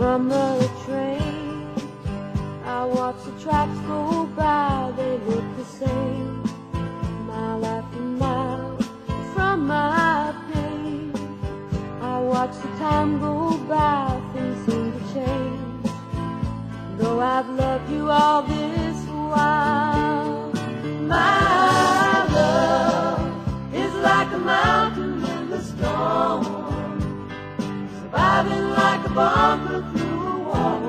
from the train. I watch the tracks go by, they look the same, mile after mile from my pain. I watch the time go by, things seem to change, though I've loved you all this while. My love is like a mountain in the storm, surviving like a bunker through a wall.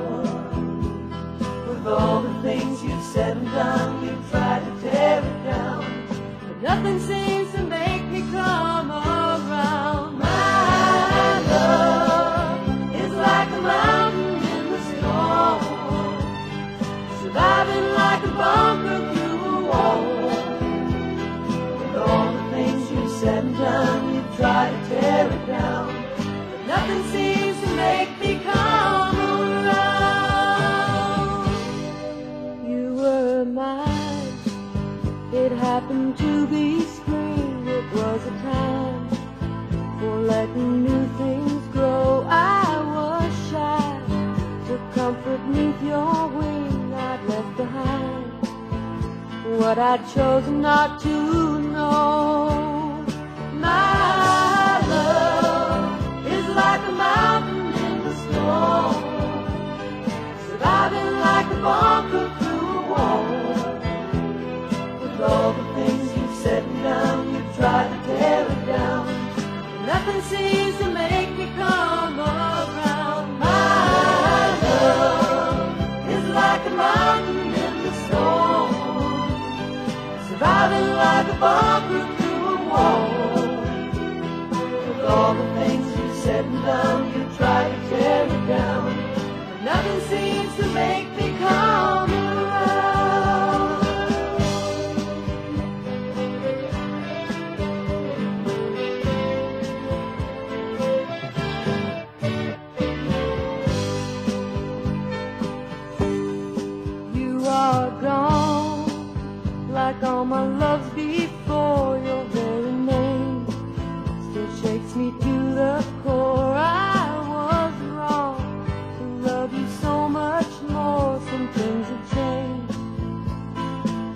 With all the things you've said and done, you've tried to tear it down, but nothing seems to make me come around. My love is like a mountain in the storm, surviving like a bunker through a wall. With all the things you've said and done, you've tried to tear it down, but nothing seems to make me come around. You were mine, it happened to be spring. It was a time for letting new things grow. I was shy, took comfort neath your wing. I'd left behind what I'd chosen not to know. My love is like a mountain in the storm, surviving like a bunker through a wall. With all the things you've said and done, you've tried to tear it down, nothing seems to make me come around. My love is like a mountain in the storm, surviving like a bunker through a wall. With all the things you've said and done, you try to tear it down, but nothing seems to make me come around. You are gone, like all my loves before. Your very name still shakes me to the core. I was wrong to love you so much more. Some things have changed,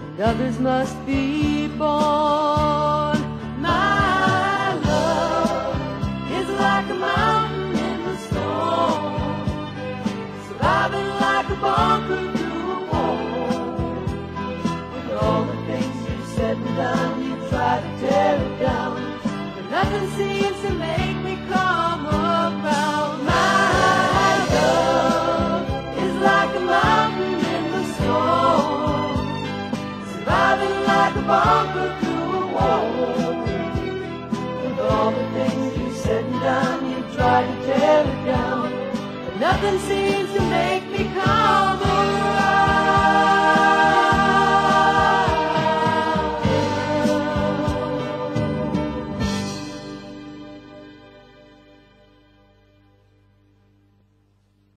and others must be born. My love is like a mountain in the storm, surviving like a bunker through a wall. With all the things you've said and done, you try to tear it down, but nothing seems to make me come around. My love is like a mountain in the storm, surviving like a bunker through a wall. With all the things you've said and done, you try to tear it down, but nothing seems to make me come around.